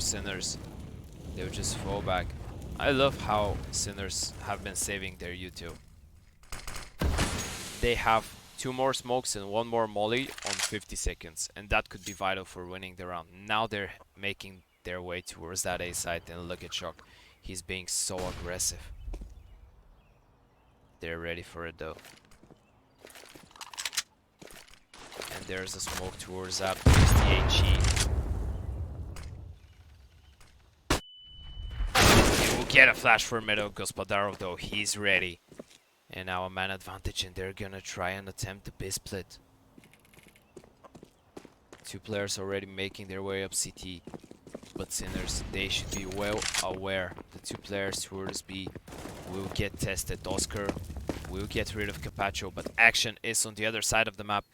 Sinners. They would just fall back. I love how Sinners have been saving their U2. They have 2 more smokes and 1 more molly on 50 seconds, and that could be vital for winning the round. Now they're making their way towards that A site, and look at Shock. He's being so aggressive. They're ready for it though. And there's a smoke towards that. There's the HE. He will get a flash for middle. Gospodarov though, he's ready. And now a man advantage, and they're gonna try and attempt the B split. 2 players already making their way up CT. But Sinners, they should be well aware. The 2 players towards B will get tested. Oscar will get rid of Capacho, but action is on the other side of the map.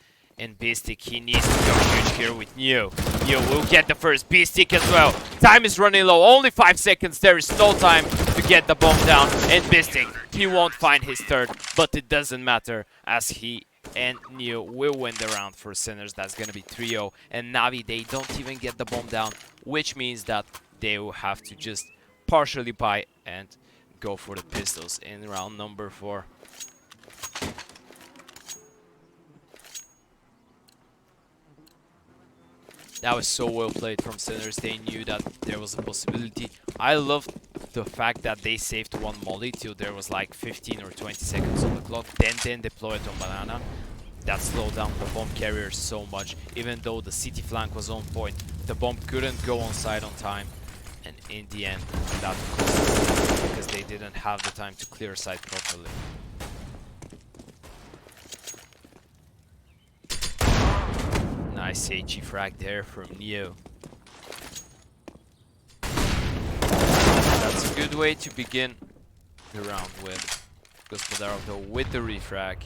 And B-Stick, he needs to go huge here with Neo. Neo will get the first B-Stick as well. Time is running low, only 5 seconds. There is no time to get the bomb down. And B-Stick, he won't find his third, but it doesn't matter as he and Neo will win the round for Sinners. That's gonna be 3-0. And Navi, they don't even get the bomb down, which means that they will have to just partially buy and go for the pistols in round number 4. That was so well played from Sinners. They knew that there was a possibility. I love the fact that they saved 1 molly till there was like 15 or 20 seconds on the clock. Then deployed on Banana. That slowed down the bomb carrier so much. Even though the city flank was on point, the bomb couldn't go on site on time. And in the end, that cost them because they didn't have the time to clear site properly. Nice HE frag there from Neo. That's a good way to begin the round with Gospodarov though with the refrag.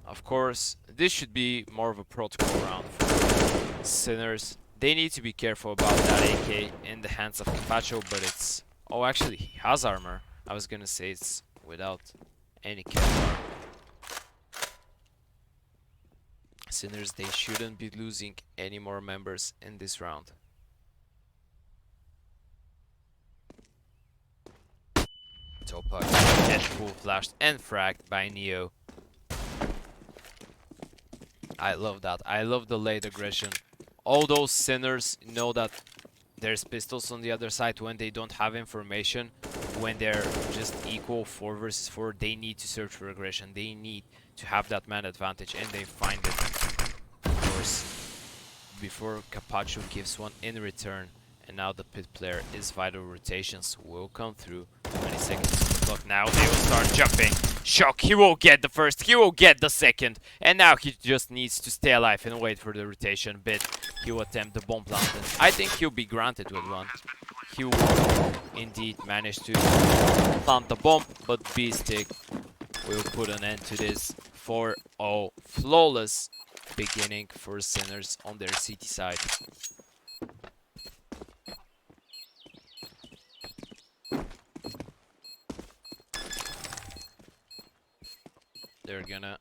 Of course, this should be more of a protocol round for Sinners. They need to be careful about that AK in the hands of Capacho, but it's... Oh, actually, he has armor. I was gonna say it's without any Kevlar. Sinners, they shouldn't be losing any more members in this round. Topak, Deadpool flashed and fragged by Neo. I love that. I love the late aggression. All those Sinners know that there's pistols on the other side when they don't have information. When they're just equal 4 versus 4, they need to search for aggression. They need to have that man advantage, and they find it. Of course, before Capacho gives one in return, and now the pit player is vital. Rotations will come through. 20 seconds on the clock. Now they will start jumping. Shock, he will get the first, he will get the second, and now he just needs to stay alive and wait for the rotation bit. He will attempt the bomb plant, and I think he'll be granted with one. He will indeed manage to plant the bomb, but B-Stick will put an end to this. 4-0 flawless beginning for Sinners on their CT side. They're gonna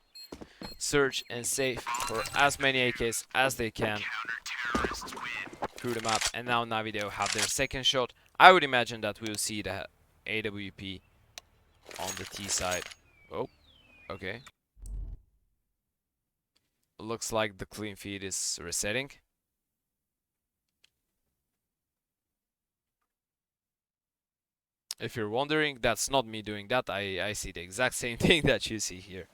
search and save for as many AKs as they can through the map. And now Navi, they'll have their second shot. I would imagine that we'll see the AWP on the T side. Oh, okay. Looks like the clean feed is resetting. If you're wondering, that's not me doing that. I see the exact same thing that you see here.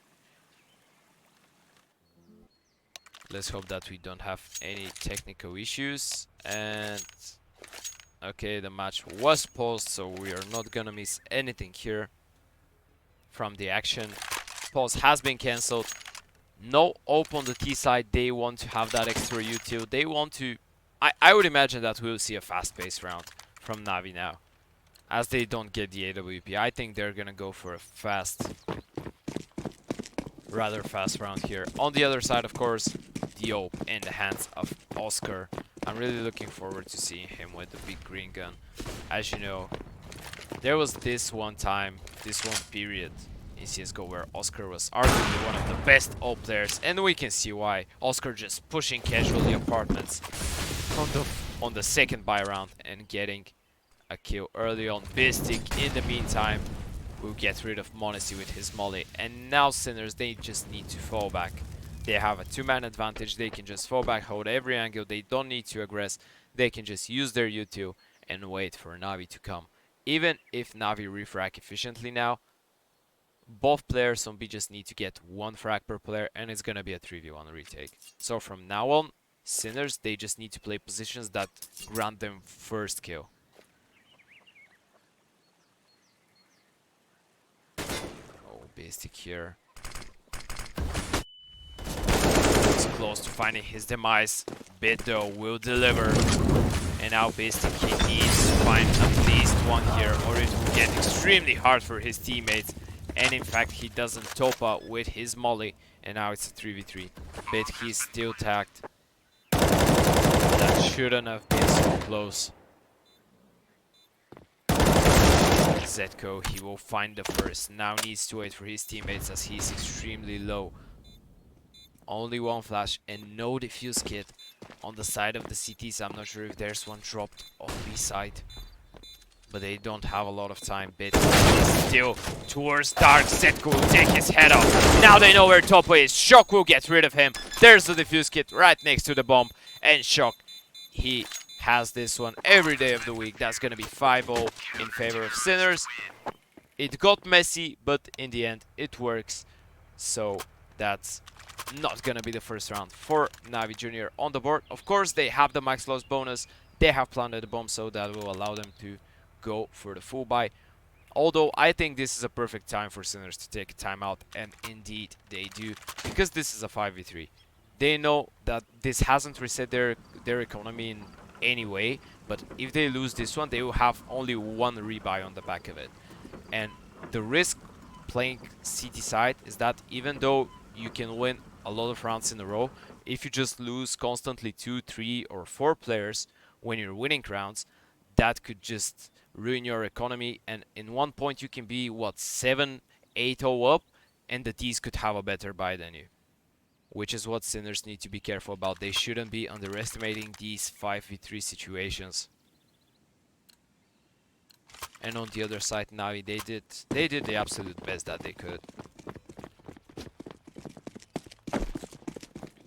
Let's hope that we don't have any technical issues. And okay, the match was paused, so we are not gonna miss anything here from the action. Pause has been cancelled. No op on the T side. They want to have that extra util. They want to... I would imagine that we'll see a fast-paced round from Navi now, as they don't get the AWP. I think they're gonna go for a rather fast round here. On the other side, of course, the op in the hands of Oscar. I'm really looking forward to seeing him with the big green gun. As you know, there was this one period in CSGO where Oscar was arguably one of the best op players, and we can see why. Oscar just pushing casually apartments on the second buy round and getting a kill early on. Bistic, in the meantime, will get rid of Monacy with his molly. And now Sinners, they just need to fall back. They have a 2-man advantage. They can just fall back, hold every angle. They don't need to aggress. They can just use their U2 and wait for Navi to come. Even if Navi refrag efficiently now, both players on B just need to get 1 frag per player, and it's gonna be a 3v1 retake. So from now on, Sinners, they just need to play positions that grant them first kill. Oh, Basic here. He's close to finding his demise. Bit though will deliver. And now Basic, he needs to find at least 1 here, or it will get extremely hard for his teammates. And in fact, he doesn't top up with his molly. And now it's a 3v3. But he's still tagged. That shouldn't have been so close. Zetko, he will find the first. Now needs to wait for his teammates as he's extremely low. Only 1 flash and no defuse kit on the side of the CTs. I'm not sure if there's one dropped on B side. But they don't have a lot of time. Bit is still towards dark. Zetko will take his head off. Now they know where Topo is. Shock will get rid of him. There's the defuse kit right next to the bomb. And Shock, he has this one every day of the week. That's gonna be 5-0 in favor of Sinners. It got messy, but in the end it works. So that's not gonna be the first round for Navi Junior on the board. Of course, they have the max loss bonus. They have planted the bomb, so that will allow them to go for the full buy. Although I think this is a perfect time for Sinners to take a timeout, and indeed they do, because this is a 5v3. They know that this hasn't reset their economy in any way, but if they lose this one, they will have only 1 rebuy on the back of it. And the risk playing CT side is that even though you can win a lot of rounds in a row, if you just lose constantly 2, 3 or 4 players when you're winning rounds, that could just ruin your economy. And in one point you can be what, 7-8-0 up, and the T's could have a better buy than you, which is what Sinners need to be careful about. They shouldn't be underestimating these 5v3 situations. And on the other side, Navi, they did the absolute best that they could.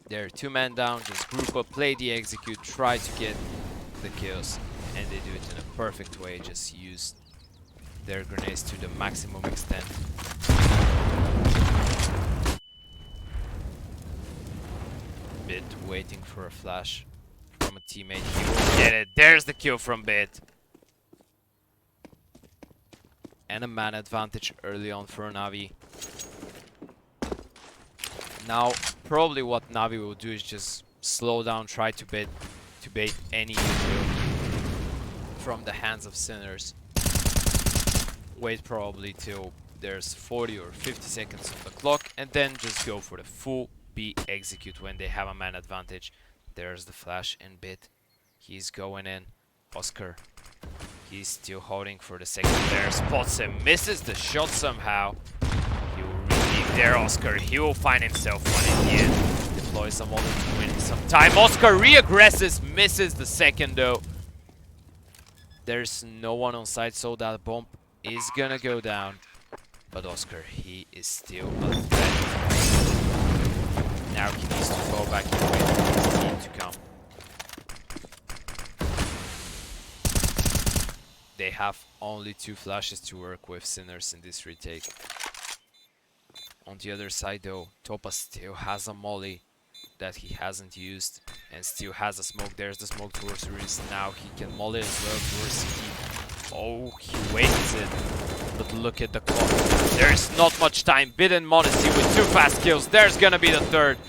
They're 2-man down, just group up, play the execute, try to get the kills, and they do it in a perfect way. Just use their grenades to the maximum extent. Bit waiting for a flash from a teammate. He will get it. There's the kill from Bit. And a man advantage early on for Navi. Now, probably what Navi will do is just slow down, try to bait any kill from the hands of Sinners. Wait probably till there's 40 or 50 seconds on the clock, and then just go for the full B execute when they have a man advantage. There's the flash and Bit. He's going in. Oscar, he's still holding for the second player. Spots him, misses the shot somehow. He will retake there, Oscar. He will find himself one in the end. Deploys some other to win some time. Oscar re-aggresses, misses the second though. There's no one on site, so that bomb is gonna go down. But Oscar, he is still a threat. Now he needs to go back and wait for his team to come. They have only 2 flashes to work with, Sinners, in this retake. On the other side though, Topa still has a molly that he hasn't used and still has a smoke. There's the smoke towards Reese. Now he can molly as well towards CT. Oh, he wastes it. But look at the clock. There's not much time. Bit and Modesty with 2 fast kills. There's gonna be the third.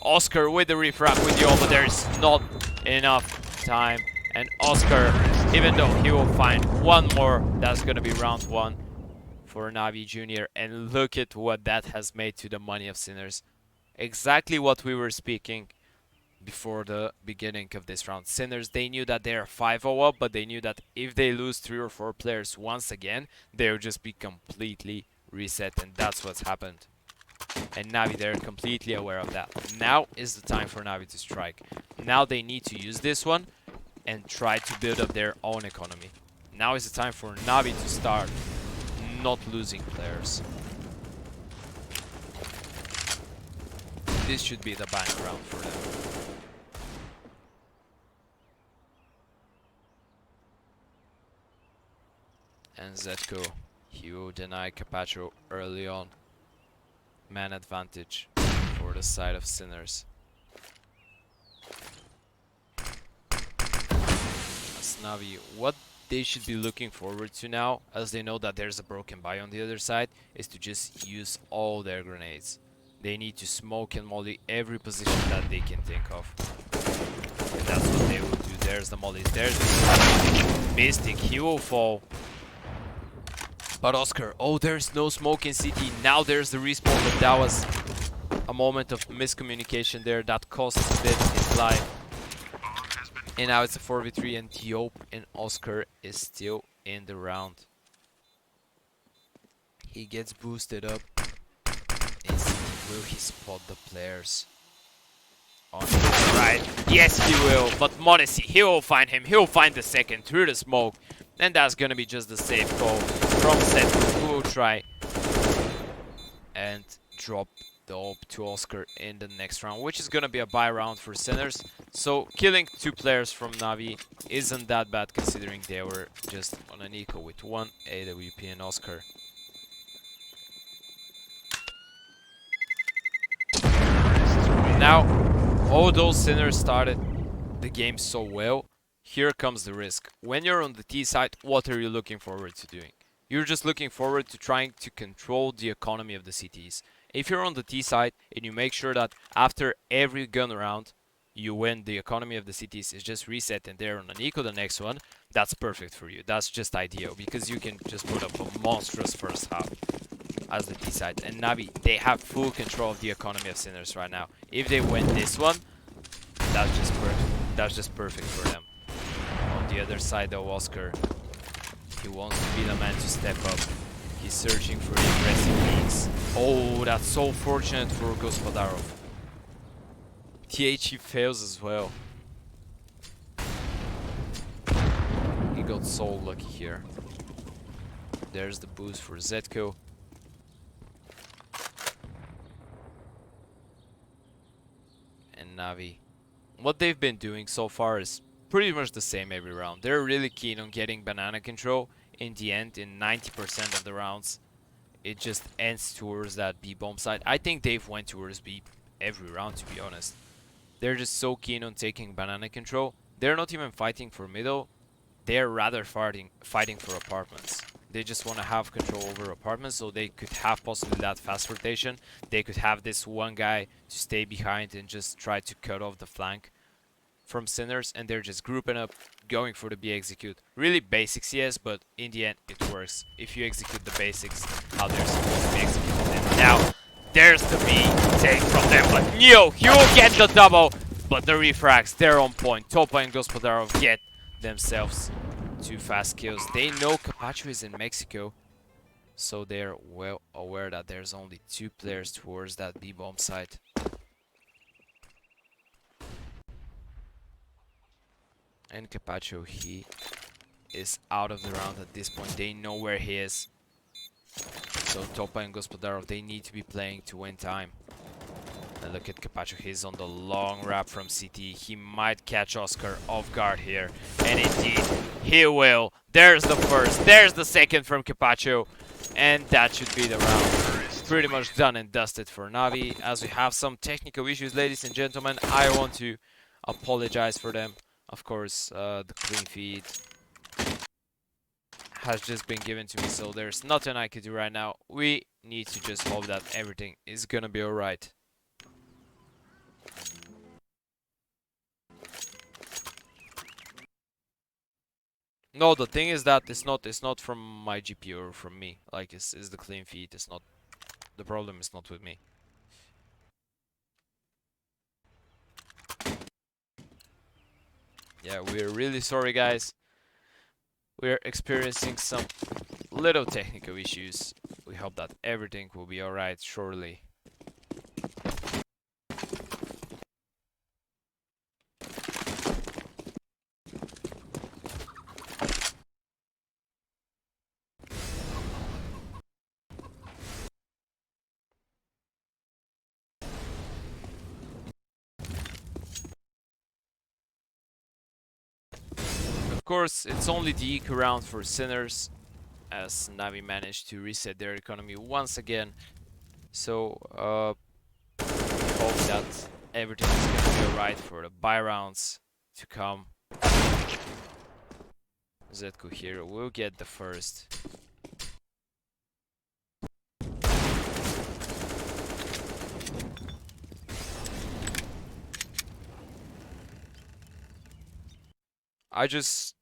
Oscar with the refrag with the ult, but there's not enough time. And Oscar, even though he will find one more, that's gonna be round 1 for Navi Junior. And look at what that has made to the money of Sinners. Exactly what we were speaking before the beginning of this round. Sinners, they knew that they're 5-0 up, but they knew that if they lose 3 or 4 players once again, they'll just be completely reset, and that's what's happened. And Navi, they're completely aware of that. Now is the time for Navi to strike. Now they need to use this one and try to build up their own economy. Now is the time for Navi to start not losing players. This should be the background for them. And Zetko, he will deny Capacho early on. Man advantage for the side of Sinners. As Navi, what they should be looking forward to now, as they know that there's a broken buy on the other side, is to just use all their grenades. They need to smoke and molly every position that they can think of. And that's what they will do. There's the mollies, there's the Mystic, he will fall. But Oscar, oh, there's no smoke in CT. Now there's the respawn, but that was a moment of miscommunication there that cost a bit his life. And now it's a 4v3 and Diop and Oscar is still in the round. He gets boosted up. And CT, will he spot the players? On his right. Yes, he will. But Modesty, he will find him. He will find the second through the smoke. And that's gonna be just the safe call from Seth, who will try and drop the ult to Oscar in the next round, which is gonna be a buy round for Sinners. So killing 2 players from Navi isn't that bad considering they were just on an eco with 1 AWP and Oscar. Now, although Sinners started the game so well, here comes the risk. When you're on the T side, what are you looking forward to doing? You're just looking forward to trying to control the economy of the CTs. If you're on the T side and you make sure that after every gun round you win, the economy of the CTs is just reset and they're on an eco the next one, that's perfect for you. That's just ideal because you can just put up a monstrous first half as the T side. And Navi, they have full control of the economy of Sinners right now. If they win this one, that's just perfect. That's just perfect for them. On the other side though, Oscar, he wants to be the man to step up. He's searching for the aggressive leads. Oh, that's so fortunate for Gospodarov. TH, he fails as well. He got so lucky here. There's the boost for Zetko. And Navi. What they've been doing so far is pretty much the same every round. They're really keen on getting banana control. In the end, in 90% of the rounds, it just ends towards that B bomb side. I think they've went towards B every round, to be honest. They're just so keen on taking banana control. They're not even fighting for middle. They're rather fighting for apartments. They just want to have control over apartments, so they could have possibly that fast rotation. They could have this one guy to stay behind and just try to cut off the flank from Sinners, and they're just grouping up, going for the B execute. Really basic CS, but in the end it works. If you execute the basics how they're supposed to be executed. And now there's the B take from them, but no, he will get the double, but the refrags, they're on point. Topa and Gospodarov get themselves 2 fast kills. They know Capacho is in Mexico, so they're well aware that there's only 2 players towards that B bomb site. And Capacho, he is out of the round at this point. They know where he is. So Topa and Gospodarov, they need to be playing to win time. And look at Capacho, he's on the long wrap from CT. He might catch Oscar off guard here. And indeed, he will. There's the first, there's the second from Capacho. And that should be the round. Pretty much done and dusted for Navi. As we have some technical issues, ladies and gentlemen, I want to apologize for them. Of course, the clean feed has just been given to me, so there's nothing I can do right now. We need to just hope that everything is gonna be alright. No, the thing is that it's not from my GPU or from me. Like, it's the clean feed. It's not, the problem is not with me. Yeah, we're really sorry, guys. We're experiencing some little technical issues. We hope that everything will be alright shortly. course, it's only the eco round for Sinners, as Navi managed to reset their economy once again. So, we hope that everything is going to be alright for the buy rounds to come. Zetko here will get the first. I just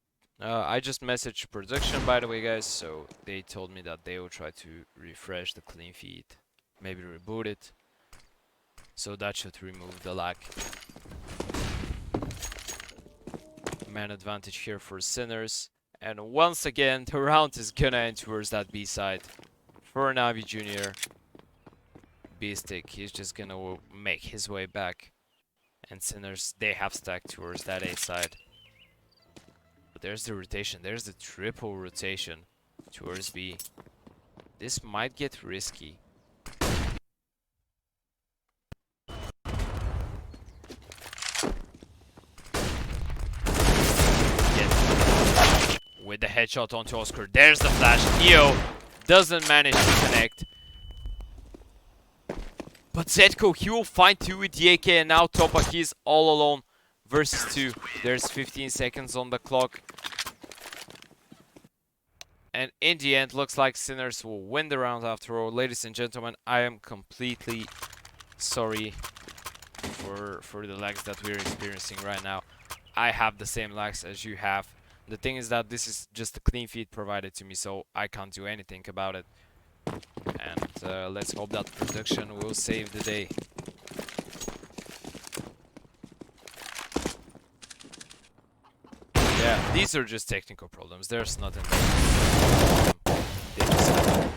messaged production, by the way, guys, so they told me that they will try to refresh the clean feed, maybe reboot it, so that should remove the lag. Man advantage here for Sinners, and once again the round is gonna end towards that B side for Navi Jr. B-Stick, he's just gonna make his way back, and Sinners, they have stacked towards that A side. But there's the rotation, there's the triple rotation towards B. This might get risky. With the headshot onto Oscar, there's the flash. Neo doesn't manage to connect. But Zetko, he will find 2 with the AK, and now Topa, he's all alone versus 2. There's 15 seconds on the clock. And in the end, looks like Sinners will win the round after all. Ladies and gentlemen, I am completely sorry for the lags that we're experiencing right now. I have the same lags as you have. The thing is that this is just a clean feed provided to me, so I can't do anything about it. And let's hope that production will save the day. Yeah, these are just technical problems. There's nothing. They just happen.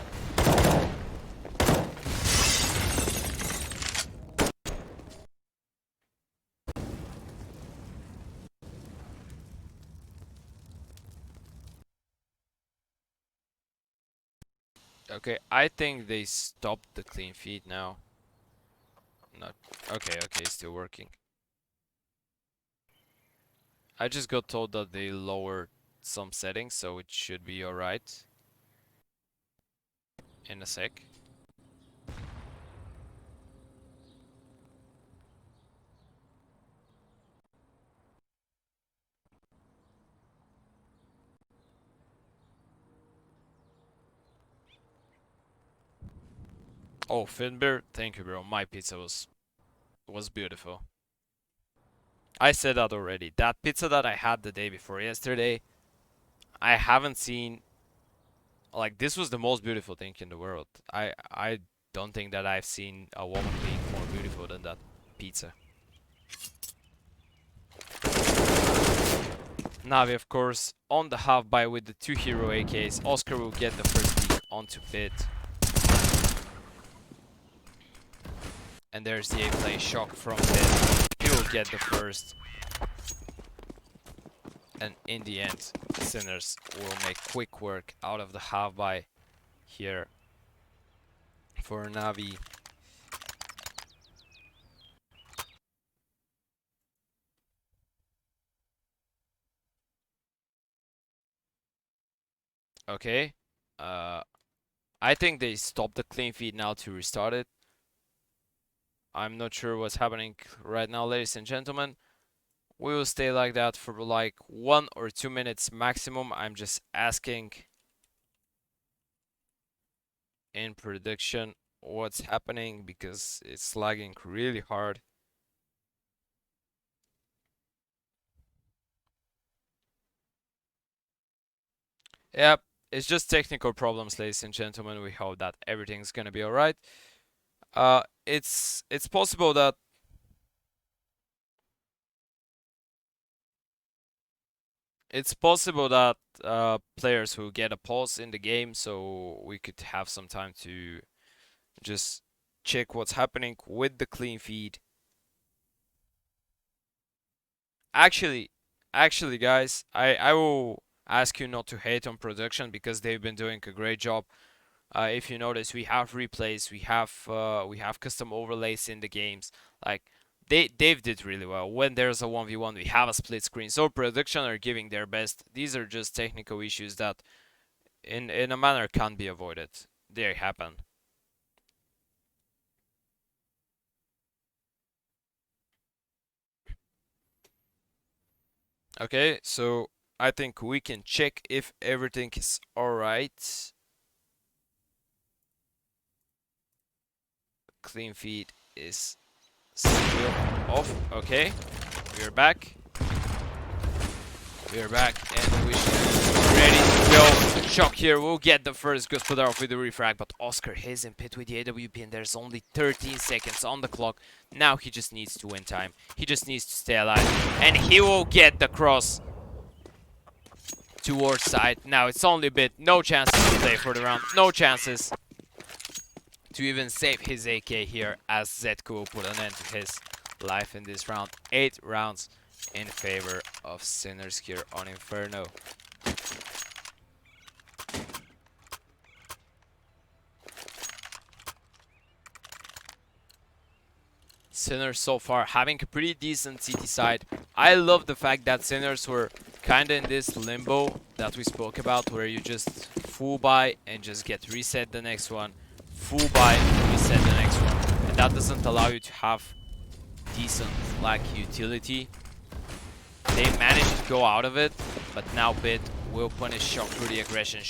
Okay, I think they stopped the clean feed now. Not okay, it's still working. I just got told that they lowered some settings, so it should be alright. In a sec. Oh, Finbear, thank you, bro. My pizza was beautiful. I said that already. That pizza that I had the day before yesterday, I haven't seen. Like, this was the most beautiful thing in the world. I don't think that I've seen a woman being more beautiful than that pizza. Navi, of course, on the half buy with the 2 hero AKs. Oscar will get the first peek onto pit. And there's the A-play shock from pit. He will get the first. And in the end, Sinners will make quick work out of the half buy here for Navi. Okay. I think they stopped the clean feed now to restart it. I'm not sure what's happening right now, ladies and gentlemen. We will stay like that for like 1 or 2 minutes maximum. I'm just asking in prediction what's happening because it's lagging really hard. Yep, it's just technical problems, ladies and gentlemen. We hope that everything's gonna be alright. It's possible that players will get a pause in the game, so we could have some time to just check what's happening with the clean feed. Actually, guys, I will ask you not to hate on production because they've been doing a great job. If you notice, we have replays, we have custom overlays in the games. Like, They've did really well. When there's a 1v1, we have a split screen. So production are giving their best. These are just technical issues that in a manner can't be avoided. They happen. Okay, so I think we can check if everything is alright. Clean feed is still off. Okay, we're back. We're back and we should be ready to go. Shock here will get the first Gospodarov with the refrag, but Oscar is in pit with the AWP and there's only 13 seconds on the clock. Now he just needs to win time. He just needs to stay alive and he will get the cross towards side. Now it's only a bit. No chances to play for the round. No chances to even save his AK here as Zetko will put an end to his life in this round. 8 rounds in favor of Sinners here on Inferno. Sinners so far having a pretty decent CT side. I love the fact that Sinners were kinda in this limbo that we spoke about, where you just full buy and just get reset the next one, full buy and reset the next one, and that doesn't allow you to have decent like utility. They managed to go out of it, but now Bit will punish Shock for the aggression.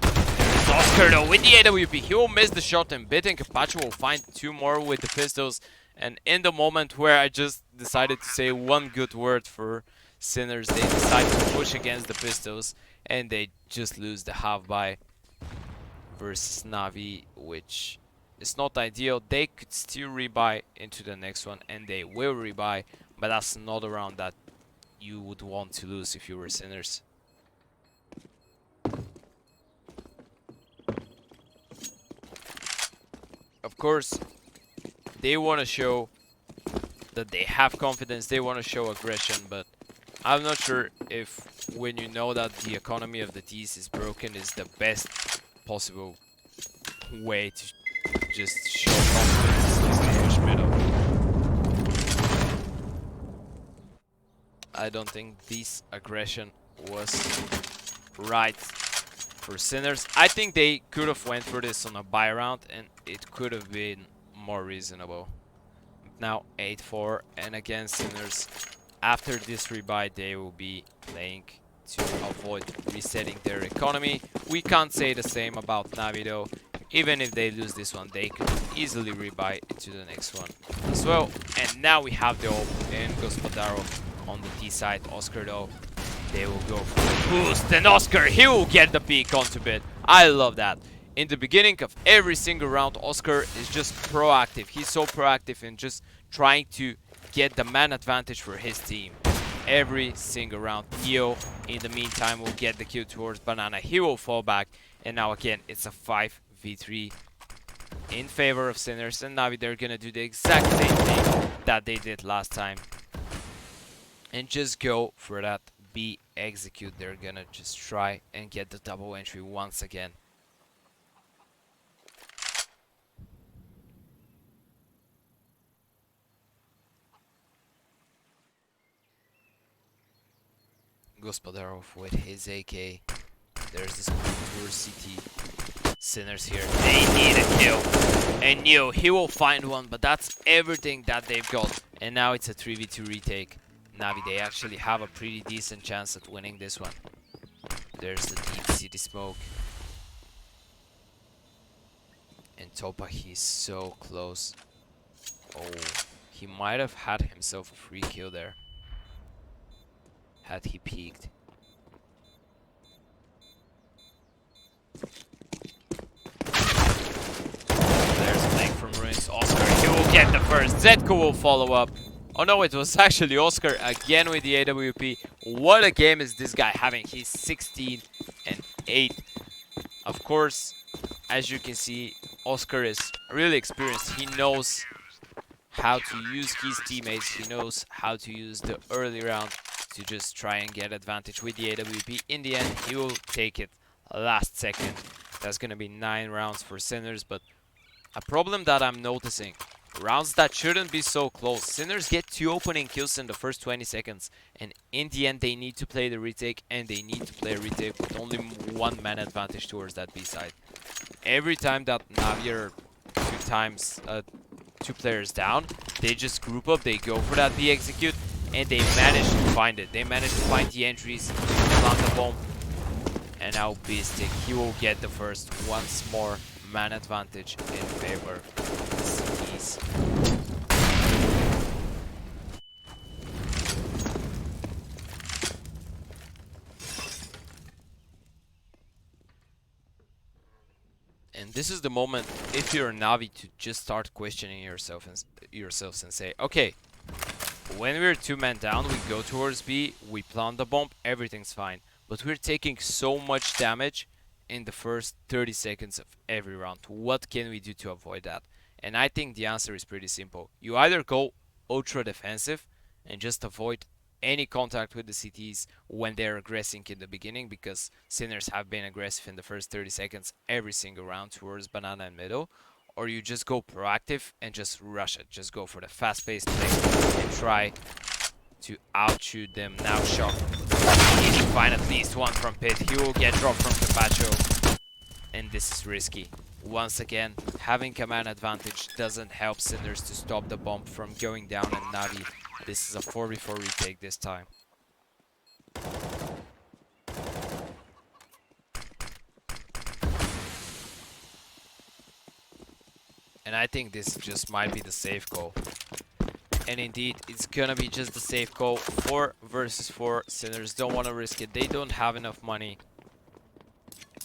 There's Oscar though with the AWP. He will miss the shot and Bit and Kapacho will find 2 more with the pistols. And in the moment where I just decided to say one good word for Sinners, they decide to push against the pistols and they just lose the half buy versus Navi, which is not ideal. They could still rebuy into the next one and they will rebuy, but that's not a round that you would want to lose if you were Sinners. Of course, they want to show that they have confidence, they want to show aggression, but I'm not sure if when you know that the economy of the thieves is broken is the best possible way to just show confidence is to push middle. I don't think this aggression was right for Sinners. I think they could have went for this on a buy round and it could have been more reasonable. Now 8-4 and again Sinners, after this rebuy they will be playing to avoid resetting their economy. We can't say the same about Navi though. Even if they lose this one, they could easily rebuy into the next one as well. And now we have the ult and Gospodarov on the T side. Oscar though, they will go for the boost and Oscar, he will get the peek onto Bit. I love that. In the beginning of every single round, Oscar is just proactive. He's so proactive in just trying to get the man advantage for his team. Every single round. Neo, in the meantime, will get the kill towards Banana. He will fall back. And now again, it's a 5v3 in favor of Sinners. And Navi, they're gonna do the exact same thing that they did last time. And just go for that B execute. They're gonna just try and get the double entry once again. Gospodarov with his AK. There's this tour CT. Sinners here. They need a kill. And Neo, he will find one, but that's everything that they've got. And now it's a 3v2 retake. Navi, they actually have a pretty decent chance at winning this one. There's the deep city smoke. And Topa, he's so close. Oh, he might have had himself a free kill there. Had he peeked. There's a flank from Ruins. Oscar, he will get the first. Zetko will follow up. Oh no, it was actually Oscar again with the AWP. What a game is this guy having. He's 16 and 8. Of course, as you can see, Oscar is really experienced. He knows how to use his teammates. He knows how to use the early round to just try and get advantage with the AWP. In the end, he will take it last second. That's gonna be 9 rounds for Sinners, but a problem that I'm noticing rounds that shouldn't be so close. Sinners get 2 opening kills in the first 20 seconds, and in the end they need to play the retake, and they need to play a retake with only 1 man advantage towards that B side. Every time that Navi are 2 players down, they just group up, they go for that B execute, and they manage to find it. They manage to find the entries, plant the bomb, and now Beastic, he will get the first once more man advantage in favor of the CTs. And this is the moment, if you're a Navi, to just start questioning yourselves and say, okay, when we're 2 men down, we go towards B, we plant the bomb, everything's fine. But we're taking so much damage in the first 30 seconds of every round. What can we do to avoid that? And I think the answer is pretty simple. You either go ultra defensive and just avoid any contact with the CTs when they're aggressing in the beginning, because Sinners have been aggressive in the first 30 seconds every single round towards Banana and middle, or you just go proactive and just rush it. Just go for the fast-paced play and try to outshoot them. Now Shock, he can find at least one from Pit. He will get dropped from Capacho, and this is risky. Once again, having command advantage doesn't help Sinners to stop the bomb from going down, and Navi, this is a 4v4 retake this time. And I think this just might be the safe call. And indeed, it's gonna be just the safe call. 4 versus 4. Sinners don't want to risk it. They don't have enough money.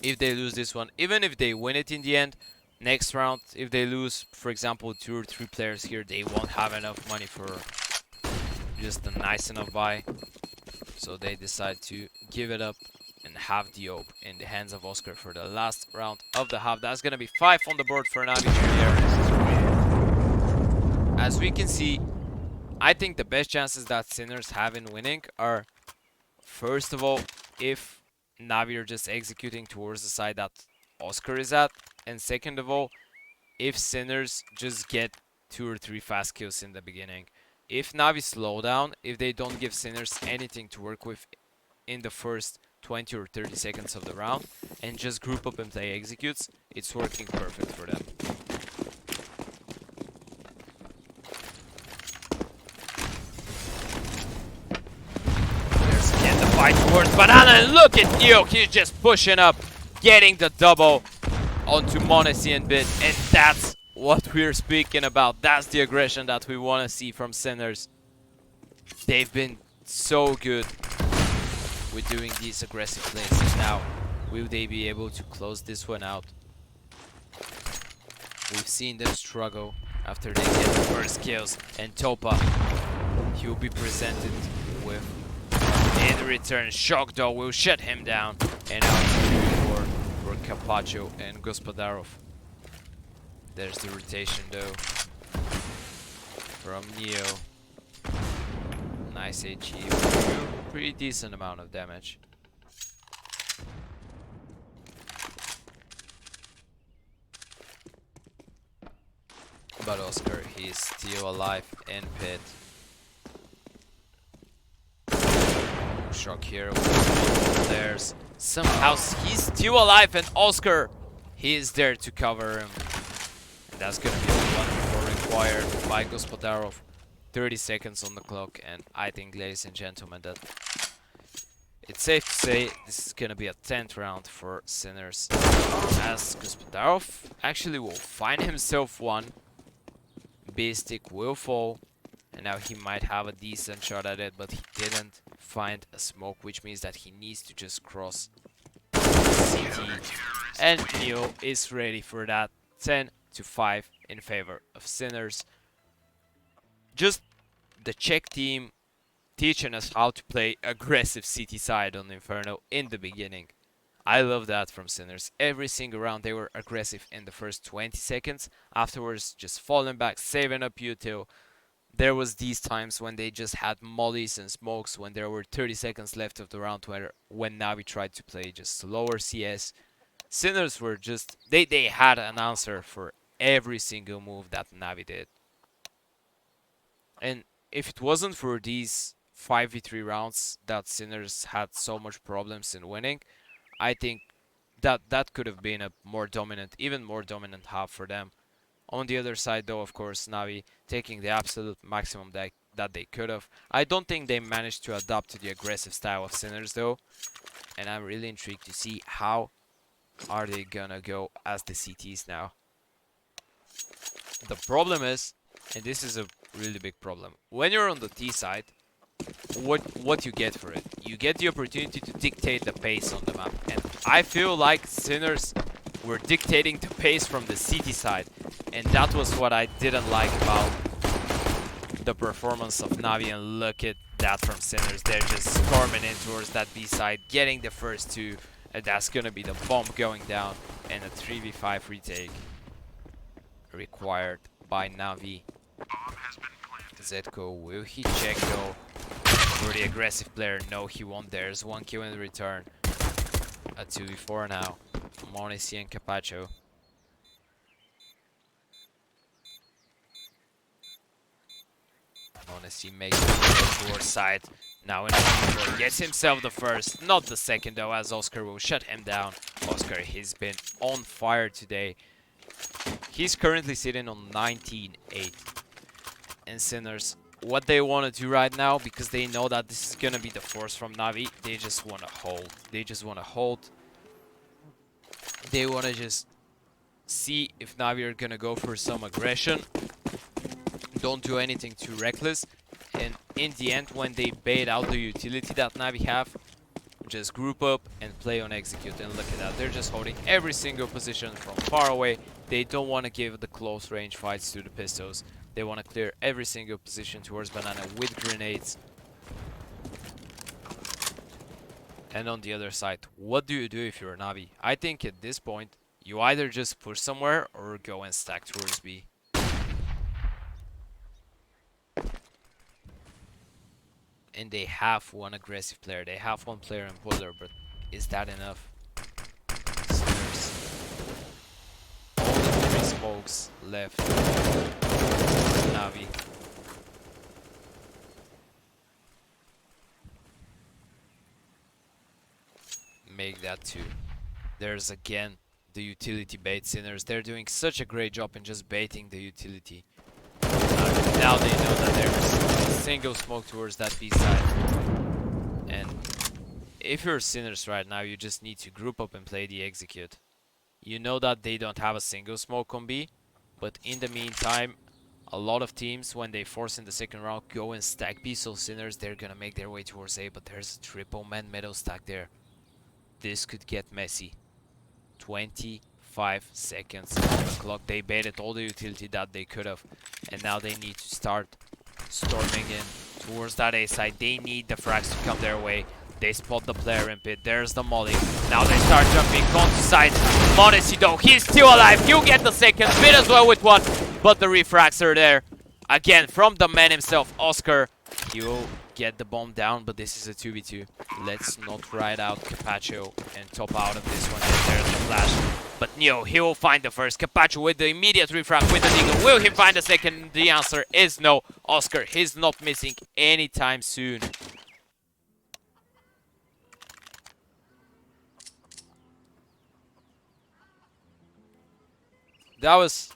If they lose this one, even if they win it in the end, next round, if they lose, for example, 2 or 3 players here, they won't have enough money for just a nice enough buy. So they decide to give it up and have the OP in the hands of Oscar for the last round of the half. That's gonna be 5 on the board for Navi here. As we can see, I think the best chances that Sinners have in winning are, first of all, if Navi are just executing towards the side that Oscar is at, and second of all, if Sinners just get 2 or 3 fast kills in the beginning. If Navi slow down, if they don't give Sinners anything to work with in the first 20 or 30 seconds of the round, and just group up and play executes, it's working perfect for them. There's again the fight towards Banana, and look at Niko, he's just pushing up, getting the double onto Monesi and Bit, and that's what we're speaking about. That's the aggression that we want to see from Sinners. They've been so good with doing these aggressive plays, and now will they be able to close this one out? We've seen them struggle after they get the first kills, and Topa, he'll be presented with, in return, Shock though will shut him down, and now it's for Capacho and Gospodarov. There's the rotation though from Neo. Nice HE, pretty decent amount of damage. But Oscar, he's still alive in pit. Shock here with there's somehow he's still alive, and Oscar, he is there to cover him. And that's gonna be a 1-4 required by Gospodarov. 30 seconds on the clock, and I think, ladies and gentlemen, that it's safe to say this is gonna be a 10th round for Sinners, as Gospodarov actually will find himself one. Beastic will fall, and now he might have a decent shot at it, but he didn't find a smoke, which means that he needs to just cross CT, and Neo is ready for that. 10-5 in favor of Sinners. Just the Czech team teaching us how to play aggressive CT side on Inferno in the beginning. I love that from Sinners. Every single round they were aggressive in the first 20 seconds. Afterwards, just falling back, saving up util. There was these times when they just had mollies and smokes when there were 30 seconds left of the round, when Navi tried to play just slower CS. Sinners were just, they had an answer for every single move that Navi did. And if it wasn't for these 5v3 rounds that Sinners had so much problems in winning, I think that could have been a more dominant, even more dominant half for them. On the other side, though, of course, Navi taking the absolute maximum that they could have. I don't think they managed to adapt to the aggressive style of Sinners, though. And I'm really intrigued to see how are they gonna go as the CTs now. The problem is, and this is a really big problem, when you're on the T side, what you get for it? You get the opportunity to dictate the pace on the map. And I feel like Sinners were dictating the pace from the CT side. And that was what I didn't like about the performance of Navi. And look at that from Sinners. They're just storming in towards that B side, getting the first two. And that's gonna be the bomb going down. And a 3v5 retake required by Navi. Zko, will he check though? For the aggressive player, no, he won't. There's 1 kill in return. A 2v4 now. Monesi and Capacho. Monesi makes it towards side. Now in a 1v4, gets himself the first, not the second though, as Oscar will shut him down. Oscar, he's been on fire today. He's currently sitting on 19-8. And Sinners, what they want to do right now, because they know that this is going to be the force from Navi, they just want to hold. They just want to hold. They want to just see if Navi are going to go for some aggression. Don't do anything too reckless. And in the end, when they bait out the utility that Navi have, just group up and play on execute. And look at that, they're just holding every single position from far away. They don't want to give the close range fights to the pistols. They want to clear every single position towards Banana with grenades. And on the other side, what do you do if you're Navi? I think at this point, you either just push somewhere or go and stack towards B. And they have one aggressive player. They have one player in Boiler, but is that enough? Sinners. Only 3 smokes left. Navi. Make that 2. There's again the utility bait. Sinners. They're doing such a great job in just baiting the utility. Now they know that there's a single smoke towards that B side. And if you're Sinners right now, you just need to group up and play the execute. You know that they don't have a single smoke on B, but in the meantime, a lot of teams, when they force in the second round, go and stack B. So Sinners, they're gonna make their way towards A, but there's a triple man metal stack there. This could get messy. 25 seconds on the clock. They baited all the utility that they could have, and now they need to start storming in towards that A side. They need the frags to come their way. They spot the player in pit. There's the molly. Now they start jumping. Gone to side. Monesi though, he's still alive. He'll get the second. Pit as well with 1. But the refrags are there. Again, from the man himself, Oscar. He will get the bomb down, but this is a 2v2. Let's not ride out Capacho and top out of this one. There's the flash. But Neo, he will find the first. Capacho with the immediate refrag with the Niko. Will he find the second? The answer is no. Oscar, he's not missing anytime soon. That was,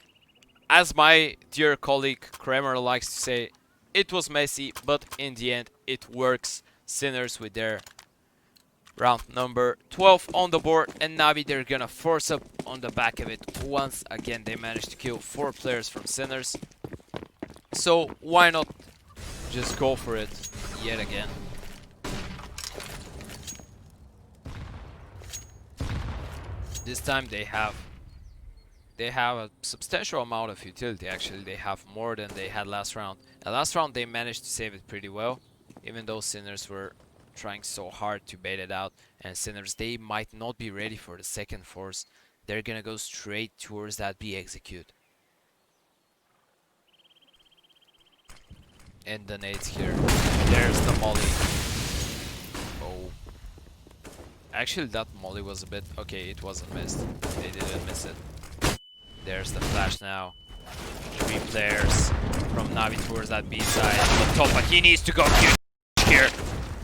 as my dear colleague Kramer likes to say, it was messy, but in the end, it works. Sinners with their round number 12 on the board, and Navi, they're gonna force up on the back of it. Once again, they managed to kill 4 players from Sinners. So why not just go for it yet again? This time they have a substantial amount of utility. Actually, they have more than they had last round. And last round they managed to save it pretty well, even though Sinners were trying so hard to bait it out. And Sinners, they might not be ready for the second force. They're gonna go straight towards that B execute. And the nades here. There's the molly. Oh. Actually, that molly was a bit... Okay, it wasn't missed. They didn't miss it. There's the flash now. 3 players. from Navi towards that B side. But Topa, he needs to go here.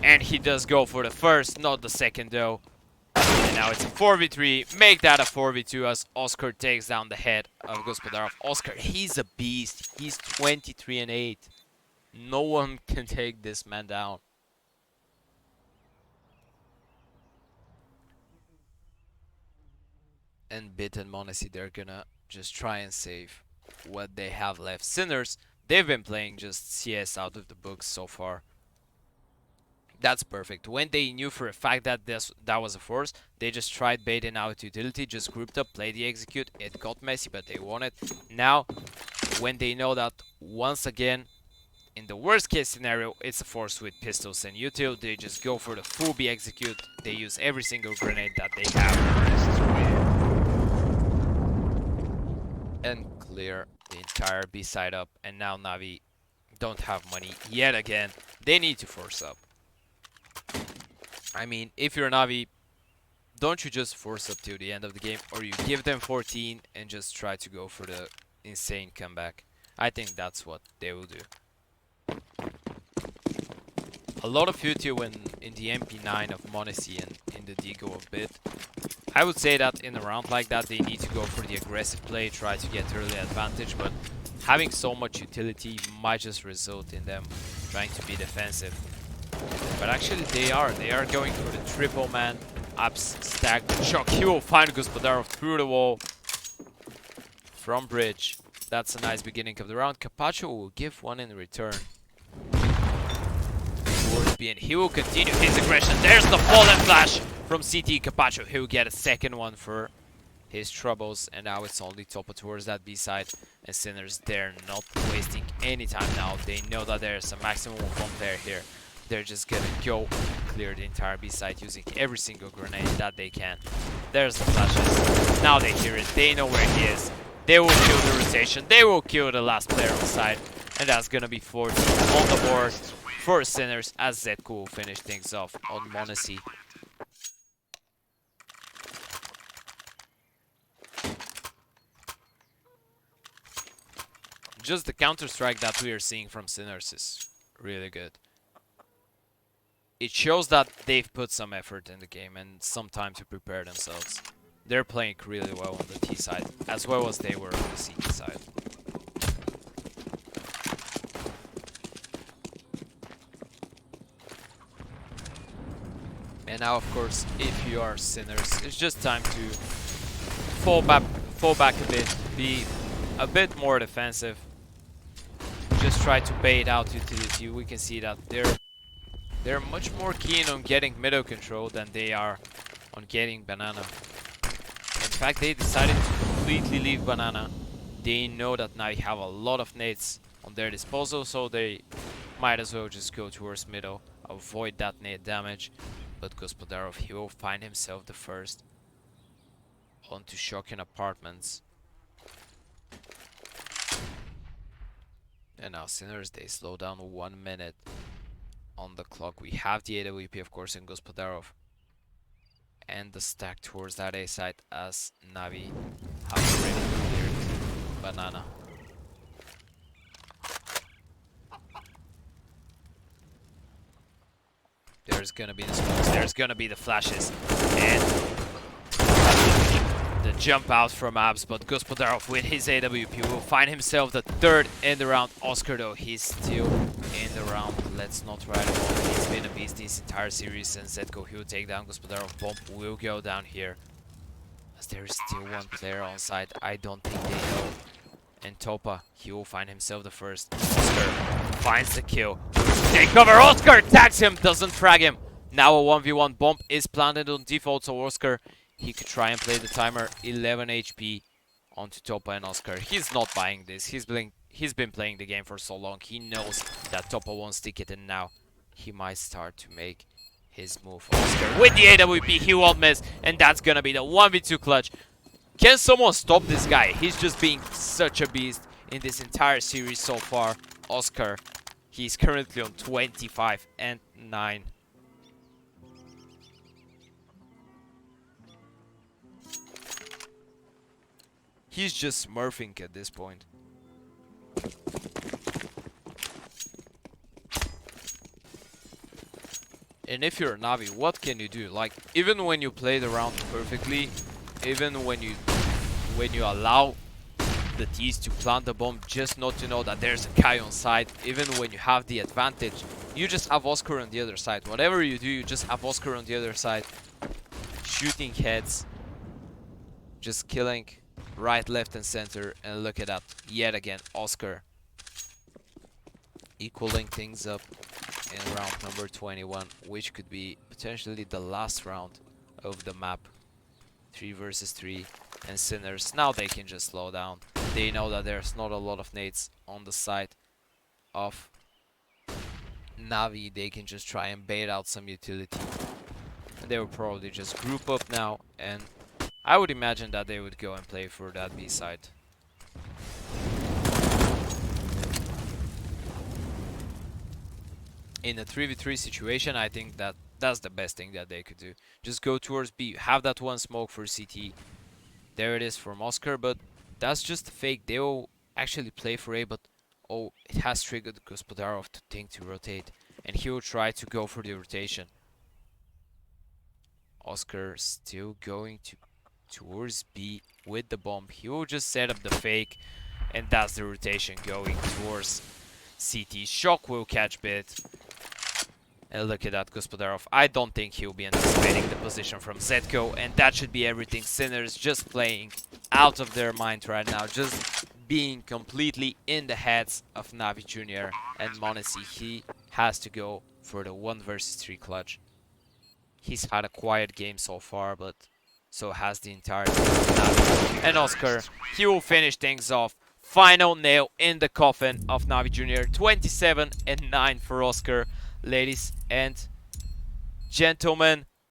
And he does go for the first, not the second though. And now it's a 4v3. Make that a 4v2 as Oscar takes down the head of Gospodarov. Oscar, he's a beast. He's 23-8. No one can take this man down. And Bit and Monacy, they're gonna just try and save what they have left. Sinners, they've been playing just CS out of the books so far. That's perfect. When they knew for a fact that that was a force, they just tried baiting out utility, just grouped up, played the execute. It got messy, but they won it. Now, when they know that once again, in the worst case scenario, it's a force with pistols and util, they just go for the full B execute. They use every single grenade that they have. And clear the entire B side up. And now Navi don't have money yet again. They need to force up. I mean, if you're Navi, don't you just force up till the end of the game, or you give them 14 and just try to go for the insane comeback. I think that's what they will do. A lot of util when in the MP9 of Monacy and in the Digo a bit. I would say that in a round like that, they need to go for the aggressive play, try to get early advantage, but having so much utility might just result in them trying to be defensive. But actually they are going for the triple man. Abs stack the shock. He will find Gospodarov through the wall from bridge. That's a nice beginning of the round. Capacho will give one in return. Towards B, and he will continue his aggression. There's the fallen flash from CT. Capacho, he will get a second one for his troubles, and now it's only Topa towards that B side. And Sinners, they're not wasting any time now. They know that there's a maximum of one player here. They're just gonna go clear the entire B side using every single grenade that they can. There's the flashes. Now they hear it. They know where he is. They will kill the rotation. They will kill the last player on side. And that's gonna be 14 on the board for Sinners as Zedko will finish things off on Monacy. Just the counter-strike that we are seeing from Sinners is really good. It shows that they've put some effort in the game and some time to prepare themselves. They're playing really well on the T side, as well as they were on the CT side. And now, of course, if you are Sinners, it's just time to fall back a bit, be a bit more defensive. Just try to bait out utility. We can see that they're much more keen on getting middle control than they are on getting banana. In fact, they decided to completely leave banana. They know that now you have a lot of nades on their disposal, so they might as well just go towards middle, avoid that nade damage. But Gospodarov, he will find himself the first onto shocking apartments. And now Sinners, they slow down 1 minute on the clock. We have the AWP, of course, in Gospodarov. And the stack towards that A side as Navi have already cleared banana. There's gonna be the smokes, there's gonna be the flashes, and the jump out from Abs, but Gospodarov with his AWP will find himself the third in the round. Oscar though, he's still in the round. Let's not write him off. He's been a beast this entire series, and Zedko, he will take down Gospodarov. Bomb will go down here, as there is still one player on site. I don't think they know. And Topa, he will find himself the first. Oscar finds the kill. Take cover, Oscar tags him, doesn't frag him. Now a 1v1 bomb is planted on default, so Oscar, he could try and play the timer. 11 HP onto Topa and Oscar. He's not buying this. He's been playing the game for so long. He knows that Topa won't stick it, and now he might start to make his move. Oscar with the AWP, he won't miss, and that's gonna be the 1v2 clutch. Can someone stop this guy? He's just being such a beast in this entire series so far. Oscar, he's currently on 25 and 9. He's just smurfing at this point. And if you're a Navi, what can you do? Like, even when you play the round perfectly, even when you allow the thieves to plant the bomb just not to know that there's a guy on site, even when you have the advantage, you just have Oscar on the other side. Whatever you do, you just have Oscar on the other side, shooting heads, just killing right, left, and center. And look at that, yet again, Oscar equaling things up in round number 21, which could be potentially the last round of the map. 3 versus 3, and Sinners, now they can just slow down. They know that there's not a lot of nades on the side of Navi. They can just try and bait out some utility. And they will probably just group up now, and I would imagine that they would go and play for that B side. In a 3v3 situation, I think that that's the best thing that they could do. Just go towards B, have that one smoke for CT. There it is from Oscar, but that's just fake. They will actually play for A, but oh, it has triggered Gospodarov to think to rotate, and he will try to go for the rotation. Oscar still going towards B with the bomb. He will just set up the fake, and that's the rotation going towards CT. Shock will catch bit. And look at that, Gospodarov. I don't think he'll be anticipating the position from Zetko, and that should be everything. Sinners just playing out of their mind right now, just being completely in the heads of Navi Jr. and Monesi. He has to go for the 1 versus 3 clutch. He's had a quiet game so far, but so has the entire team of Navi. And Oscar, he will finish things off. Final nail in the coffin of Navi Jr. 27 and 9 for Oscar. Ladies and gentlemen,